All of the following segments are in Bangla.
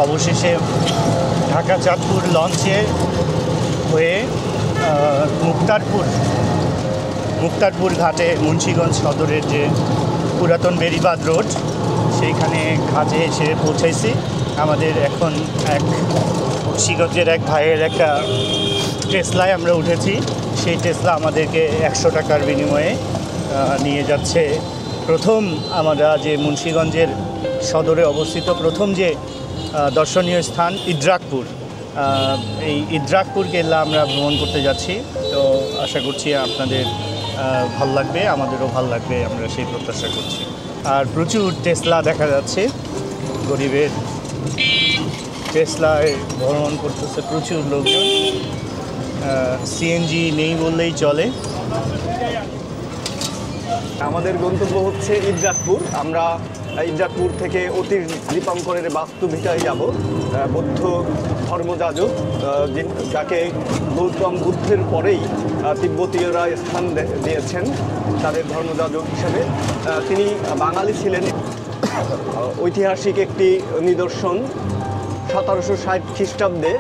অবশেষে ঢাকা চাঁদপুর লঞ্চে হয়ে মুক্তারপুর ঘাটে মুন্সিগঞ্জ সদরের যে পুরাতন বেড়িবাঁধ রোড সেইখানে ঘাটে এসে পৌঁছাইছি। আমাদের এখন মুন্সিগঞ্জের এক ভাইয়ের একটা টেসলায় আমরা উঠেছি। সেই টেসলা আমাদেরকে 100 টাকার বিনিময়ে নিয়ে যাচ্ছে প্রথম আমরা যে মুন্সিগঞ্জের সদরে অবস্থিত প্রথম যে দর্শনীয় স্থান ইদ্রাকপুর। এই ইদ্রাকপুর কেল্লা আমরা ভ্রমণ করতে যাচ্ছি। তো আশা করছি আপনাদের ভাল লাগবে, আমাদেরও ভাল লাগবে, আমরা সেই প্রত্যাশা করছি। আর প্রচুর টেসলা দেখা যাচ্ছে, গরিবের টেসলায় ভ্রমণ করতেছে প্রচুর লোকজন। সিএনজি নেই বললেই চলে। আমাদের গন্তব্য হচ্ছে ইদ্রাকপুর। আমরা ইদ্রাকপুর থেকে অতীশ দীপঙ্করের বাস্তুভিটায় যাব। বৌদ্ধ ধর্মযাজক যাকে গৌতম বুদ্ধের পরেই তিব্বতীয়রা স্থান দিয়েছেন তাদের ধর্মযাজক হিসেবে। তিনি বাঙালি ছিলেন। ঐতিহাসিক একটি নিদর্শন 1760 খ্রিস্টাব্দে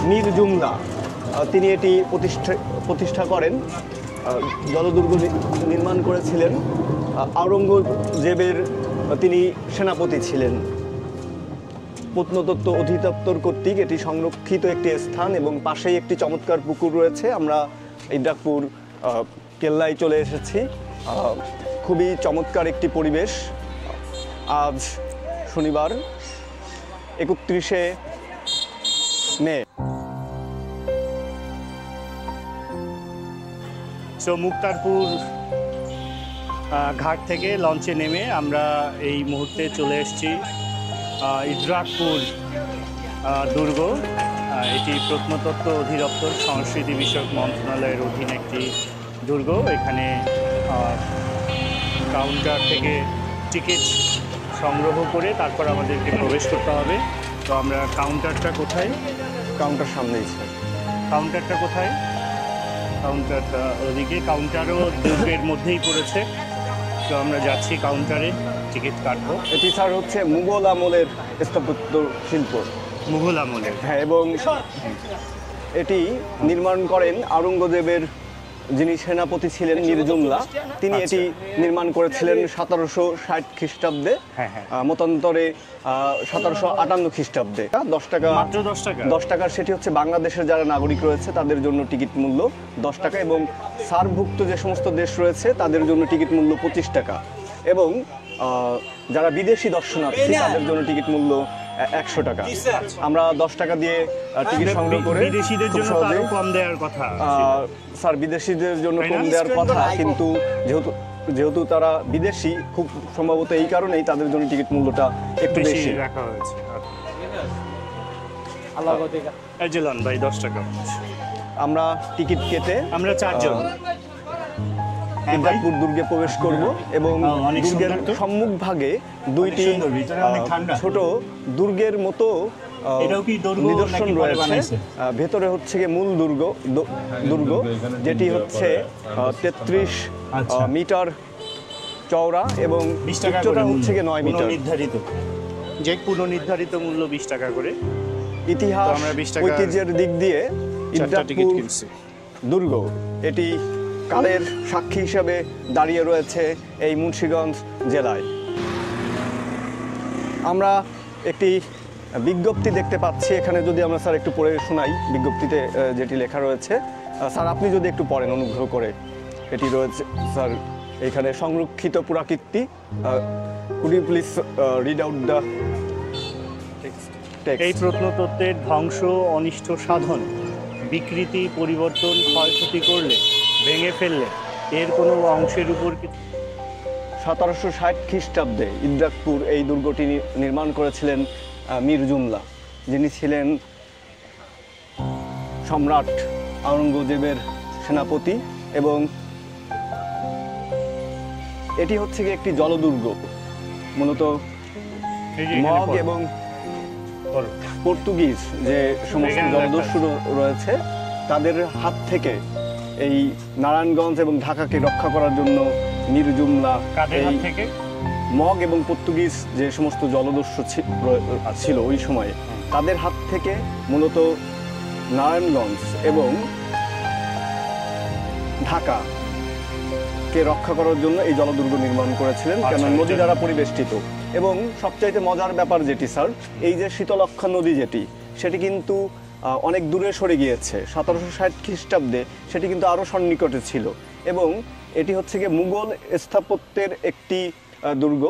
মীর জুমলা তিনি এটি প্রতিষ্ঠা করেন। জলদুর্গ নির্মাণ করেছিলেন। আওরঙ্গজেবের তিনি সেনাপতি ছিলেন। প্রত্নতত্ত্ব অধিদপ্তর কর্তৃক এটি সংরক্ষিত একটি স্থান এবং পাশেই একটি চমৎকার পুকুর রয়েছে। আমরা ইদ্রাকপুর কেল্লায় চলে এসেছি। খুবই চমৎকার একটি পরিবেশ। আজ শনিবার 31শে মে। সো মুক্তারপুর ঘাট থেকে লঞ্চে নেমে আমরা এই মুহূর্তে চলে এসেছি ইদ্রাকপুর দুর্গ। এটি প্রত্নতত্ত্ব অধিদপ্তর সংস্কৃতি বিষয়ক মন্ত্রণালয়ের অধীনে একটি দুর্গ। এখানে কাউন্টার থেকে টিকিট সংগ্রহ করে তারপর আমাদেরকে প্রবেশ করতে হবে। তো আমরা কাউন্টারটা কোথায়? কাউন্টার সামনেই। কাউন্টারটা কোথায়? কাউন্টারটা ওদিকে। কাউন্টারও দুর্গের মধ্যেই পড়েছে। তো আমরা যাচ্ছি কাউন্টারে, টিকিট কাটবো। এটি স্যার হচ্ছে মুঘল আমলের স্থাপত্য শিল্প। মুঘল আমলের? হ্যাঁ, এবং এটি নির্মাণ করেন আওরঙ্গজেবের যিনি সেনাপতি ছিলেন মীর জুমলা। তিনি এটি নির্মাণ করেছিলেন 1760 খ্রিস্টাব্দে। মতান্তরে 1758 খ্রিস্টাব্দে। 10 টাকা, মাত্র 10 টাকা। 10 টাকার সেটি হচ্ছে বাংলাদেশের যারা নাগরিক রয়েছে তাদের জন্য টিকিট মূল্য 10 টাকা এবং সার্কভুক্ত যে সমস্ত দেশ রয়েছে তাদের জন্য টিকিট মূল্য 25 টাকা এবং যারা বিদেশি দর্শনার্থী তাদের জন্য টিকিট মূল্য 100 টাকা। আমরা 10 টাকা দিয়ে টিকিট সংগ্রহ করে বিদেশিদের জন্য আরো কম দেওয়ার কথা। স্যার, বিদেশিদের জন্য কম দেওয়ার কথা, কিন্তু যেহেতু তারা বিদেশি, খুব সম্ভবত এই কারণেই তাদের জন্য টিকিট মূল্যটা একটু বেশি রাখা হয়েছে। আল্লাহ ভাই 10 টাকা। আমরা টিকিট কেটে আমরা 4 জন ইদ্রাকপুর দুর্গে প্রবেশ করব এবং দুর্গের সম্মুখ ভাগে দুইটি ছোট দুর্গের মতো নিদর্শন রয়েছে। ভেতরে হচ্ছে গিয়ে মূল দুর্গ যেটি হচ্ছে 33 মিটার চওড়া এবং উচ্চতা হচ্ছে গিয়ে 9 মিটার। নির্ধারিত যে পুনর্নির্ধারিত মূল্য 20 টাকা করে। ইতিহাস ঐতিহ্যের দিক দিয়ে ইদ্রাকপুর দুর্গ এটি কালের সাক্ষী হিসাবে দাঁড়িয়ে রয়েছে এই মুন্সিগঞ্জ জেলায়। আমরা একটি বিজ্ঞপ্তি দেখতে পাচ্ছি এখানে, যদি আমরা স্যার একটু পড়ে শোনাই বিজ্ঞপ্তিতে যেটি লেখা রয়েছে। স্যার, আপনি যদি একটু পড়েন অনুগ্রহ করে। এটি রয়েছে স্যার এখানে সংরক্ষিত পুরাকীর্তি। Could you please read out the text? এই প্রত্নতত্ত্বের ধ্বংস, অনিষ্ট সাধন, বিকৃতি, পরিবর্তন, ক্ষয়ক্ষতি করলে, ভেঙে ফেললে এর কোনো অংশের উপর 1760 খ্রিস্টাব্দে ইদ্রাকপুর এই দুর্গটি নির্মাণ করেছিলেন মীর জুমলা, যিনি ছিলেন সম্রাট আওরঙ্গজেবের সেনাপতি। এবং এটি হচ্ছে গিয়ে একটি জলদুর্গ। মূলত মগ এবং পর্তুগিজ যে সমস্ত জলদস্যু রয়েছে তাদের হাত থেকে এই নারায়ণগঞ্জ এবং ঢাকাকে রক্ষা করার জন্য মীর জুমলা মগ এবং পর্তুগিজ যে সমস্ত জলদস্যু ছিল ওই সময়ে তাদের হাত থেকে মূলত নারায়ণগঞ্জ এবং ঢাকাকে রক্ষা করার জন্য এই জলদুর্গ নির্মাণ করেছিলেন, কেন নদী দ্বারা পরিবেষ্টিত। এবং সবচাইতে মজার ব্যাপার যেটি স্যার, এই যে শীতলক্ষ্যা নদী সেটি কিন্তু অনেক দূরে সরে গিয়েছে। 1760 খ্রিস্টাব্দে সেটি কিন্তু আরও সন্নিকটে ছিল, এবং এটি হচ্ছে গিয়ে মুঘল স্থাপত্যের একটি দুর্গ,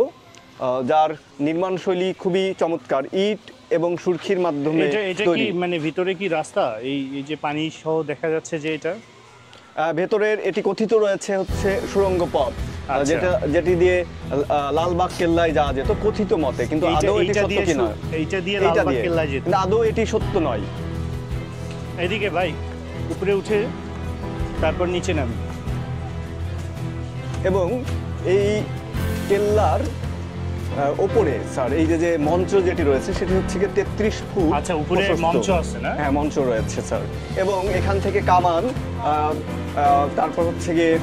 যার নির্মাণশৈলী খুবই চমৎকার, ইট এবং সুরখির মাধ্যমে তৈরি। মানে ভিতরে কি রাস্তা, এই যে পানি সহ দেখা যাচ্ছে যে এটা ভেতরের এটি কথিত রয়েছে হচ্ছে সুড়ঙ্গ পথ, যেটি দিয়ে লালবাগ কেল্লায় যাওয়া যেত কথিত মতে, কিন্তু আদৌ এটি সত্য কিনা, এইটা দিয়ে লালবাগ কেল্লায় যেত, কিন্তু আদৌ এটি সত্য নয়। এদিকে ভাই উপরে উঠে তারপর নিচে নামি। এবং এই কেল্লার ওপরে স্যার এই যে মঞ্চ যেটি রয়েছে সেটি হচ্ছে গিয়ে 33 ফুট। আচ্ছা, উপরে মঞ্চ আছে না? হ্যাঁ, মঞ্চ রয়েছে স্যার, এবং এখান থেকে কামান, তারপর হচ্ছে গিয়ে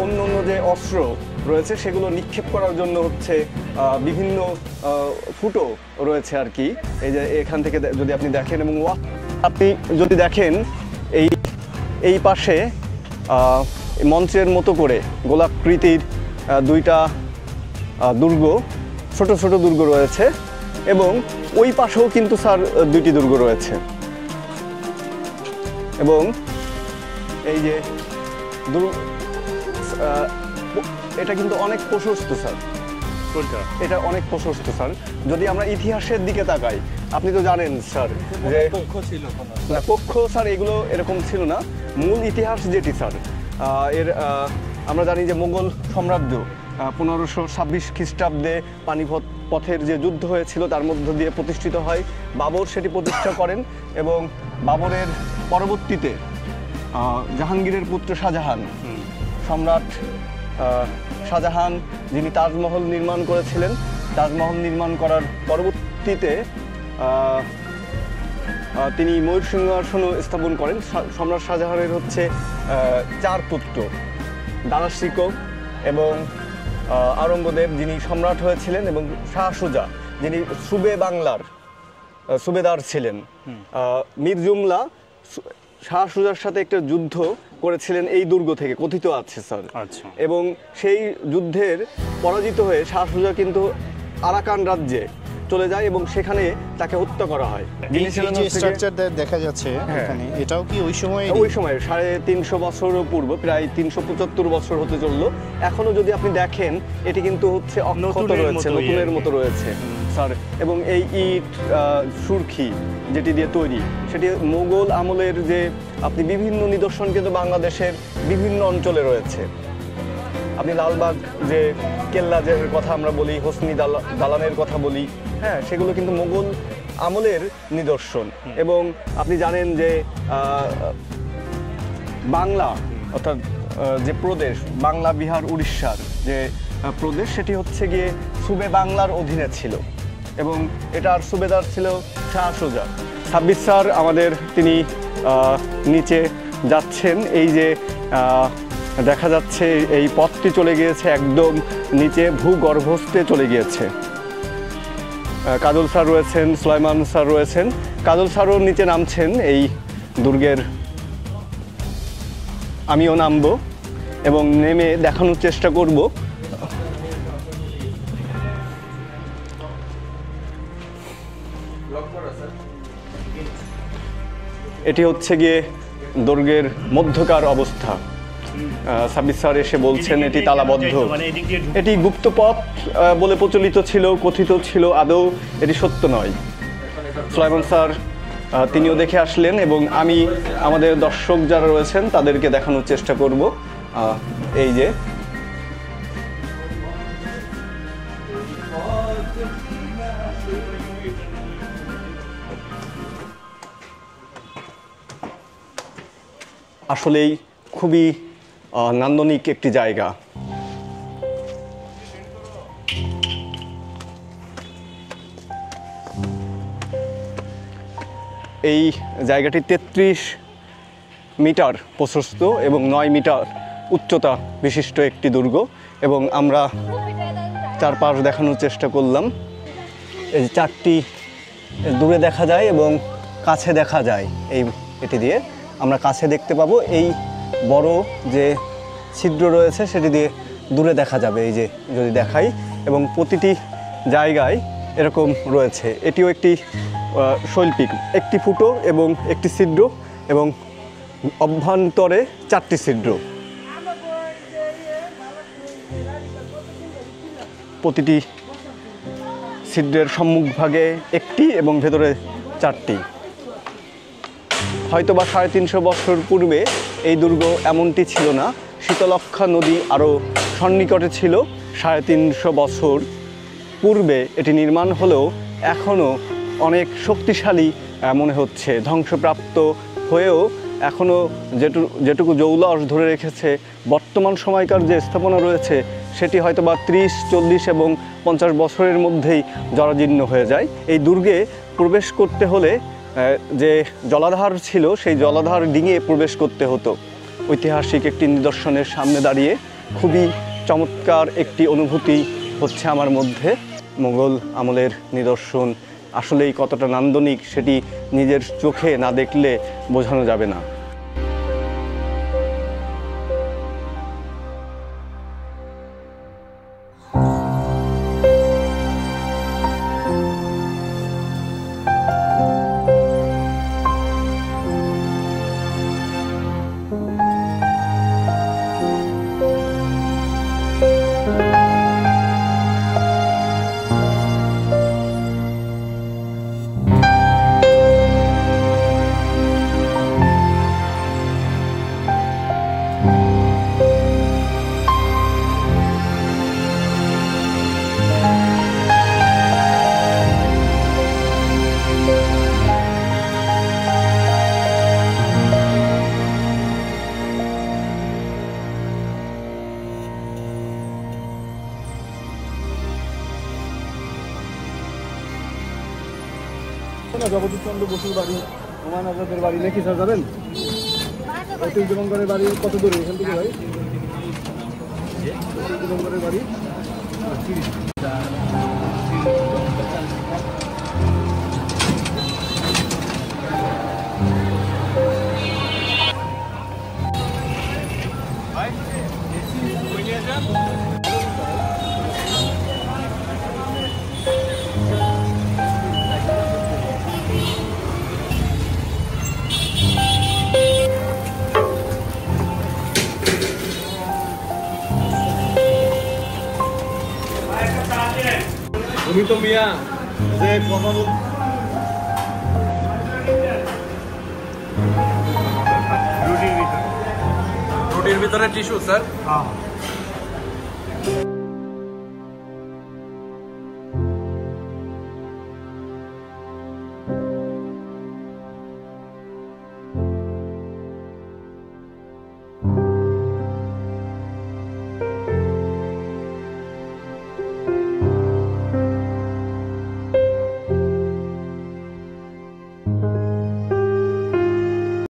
অন্য অন্য যে অস্ত্র রয়েছে সেগুলো নিক্ষেপ করার জন্য হচ্ছে বিভিন্ন ফুটো রয়েছে আর কি। এই যে এখান থেকে যদি আপনি দেখেন, এবং আপনি যদি দেখেন এই পাশে মঞ্চের মতো করে গোলাকৃতির দুইটা দুর্গ, ছোট ছোট দুর্গ রয়েছে, এবং ওই পাশেও কিন্তু স্যার দুইটি দুর্গ রয়েছে। এবং এই যে এটা কিন্তু অনেক প্রশস্ত স্যার, এটা অনেক প্রশস্ত স্যার। যদি আমরা ইতিহাসের দিকে তাকাই, আপনি তো জানেন স্যার যে পক্ষ ছিল না, পক্ষ স্যার এগুলো এরকম ছিল না। মূল ইতিহাস যেটি স্যার, আমরা জানি যে মুঘল সাম্রাজ্য 1526 খ্রিস্টাব্দে পানিপথ পথের যে যুদ্ধ হয়েছিল তার মধ্য দিয়ে প্রতিষ্ঠিত হয়। বাবর সেটি প্রতিষ্ঠা করেন, এবং বাবরের পরবর্তীতে জাহাঙ্গীরের পুত্র শাহজাহান, সম্রাট শাহজাহান, যিনি তাজমহল নির্মাণ করেছিলেন, তাজমহল নির্মাণ করার পরবর্তীতে তিনি ময়ূর সিংহাসনও স্থাপন করেন। সম্রাট শাহজাহানের হচ্ছে 4 পুত্র, দারা শিকো এবং আওরঙ্গজেব যিনি সম্রাট হয়েছিলেন, এবং শাহ সুজা যিনি সুবে বাংলার সুবেদার ছিলেন। মীর জুমলা শাহ সুজার সাথে একটা যুদ্ধ করেছিলেন এই দুর্গ থেকে, কথিত আছে স্যার। এবং সেই যুদ্ধের পরাজিত হয়ে শাহ সুজা কিন্তু আরাকান রাজ্যে চলে যায়, এবং সেখানে তাকে হত্যা করা হয়। স্ট্রাকচার দেখা যাচ্ছে এখানে, এটাও কি ওই সময় 350 বছর পূর্ব, প্রায় 375 বছর হতে চললো। এখনো যদি আপনি দেখেন এটি কিন্তু হচ্ছে অক্ষত রয়েছে, নতুনের মতো রয়েছে স্যার। এবং এই ইট সুরখি যেটি দিয়ে তৈরি, সেটি মোগল আমলের যে আপনি বিভিন্ন নিদর্শন কিন্তু বাংলাদেশের বিভিন্ন অঞ্চলে রয়েছে। আপনি লালবাগ যে কেল্লাজের কথা আমরা বলি, হোসনি দালানের কথা বলি, হ্যাঁ, সেগুলো কিন্তু মোগল আমলের নিদর্শন। এবং আপনি জানেন যে বাংলা, অর্থাৎ যে প্রদেশ বাংলা, বিহার, উড়িষ্যার যে প্রদেশ, সেটি হচ্ছে গিয়ে সুবে বাংলার অধীনে ছিল, এবং এটার সুবেদার ছিল শাহ সুজা। 26 স্যার আমাদের তিনি নিচে যাচ্ছেন, এই যে দেখা যাচ্ছে এই পথটি চলে গিয়েছে একদম নিচে ভূগর্ভস্থে চলে গিয়েছে। কাজল স্যার রয়েছেন, সুলাইমান স্যার রয়েছেন, কাজল স্যারও নিচে নামছেন এই দুর্গের। আমিও নামবো এবং নেমে দেখানোর চেষ্টা করব এটি হচ্ছে গিয়ে দুর্গের মধ্যকার অবস্থা। 26 স্যার এসে বলছেন এটি তালাবদ্ধ, এটি গুপ্তপথ বলে প্রচলিত ছিল, কথিত ছিল, আদৌ এটি সত্য নয়। সুলাইমান স্যার তিনিও দেখে আসলেন, এবং আমি আমাদের দর্শক যারা রয়েছেন তাদেরকে দেখানোর চেষ্টা করব। এই যে আসলেই খুবই নান্দনিক একটি জায়গা। এই জায়গাটি 33 মিটার প্রশস্ত এবং 9 মিটার উচ্চতা বিশিষ্ট একটি দুর্গ, এবং আমরা চারপাশ দেখানোর চেষ্টা করলাম। এই 4টি দূরে দেখা যায় এবং কাছে দেখা যায়। এটি দিয়ে আমরা কাছে দেখতে পাবো, এই বড় যে ছিদ্র রয়েছে সেটি দিয়ে দূরে দেখা যাবে, এই যে যদি দেখাই, এবং প্রতিটি জায়গায় এরকম রয়েছে। এটিও একটি শৈল্পিক, একটি ফুটো এবং একটি ছিদ্র এবং অভ্যন্তরে 4টি ছিদ্র। প্রতিটি ছিদ্রের সম্মুখভাগে একটি এবং ভেতরে 4টি। হয়তো বা 350 বছর পূর্বে এই দুর্গ এমনটি ছিল না। শীতলক্ষ্যা নদী আরও সন্নিকটে ছিল। 350 বছর পূর্বে এটি নির্মাণ হলেও এখনও অনেক শক্তিশালী মনে হচ্ছে। ধ্বংসপ্রাপ্ত হয়েও এখনও যেটুকু জৌলস ধরে রেখেছে, বর্তমান সময়কার যে স্থাপনা রয়েছে সেটি হয়তো বা 30, 40 এবং 50 বছরের মধ্যেই জরাজীর্ণ হয়ে যায়। এই দুর্গে প্রবেশ করতে হলে যে জলাধার ছিল সেই জলাধার ডিঙে প্রবেশ করতে হতো। ঐতিহাসিক একটি নিদর্শনের সামনে দাঁড়িয়ে খুবই চমৎকার একটি অনুভূতি হচ্ছে আমার মধ্যে। মোগল আমলের নিদর্শন আসলেই কতটা নান্দনিক সেটি নিজের চোখে না দেখলে বোঝানো যাবে না। জগদীশ চন্দ্র বসুর বাড়ি, হুমায়ুন আজাদের বাড়ি নাকি স্যার যাবেন? অতীশ দেবঙ্করের বাড়ি কত দূরে এখান থেকে ভাই? অতীশ দেবঙ্করের বাড়ি তুমি তো মিয়া যে কথা বল রুটির ভিতরে টিস্যু স্যার।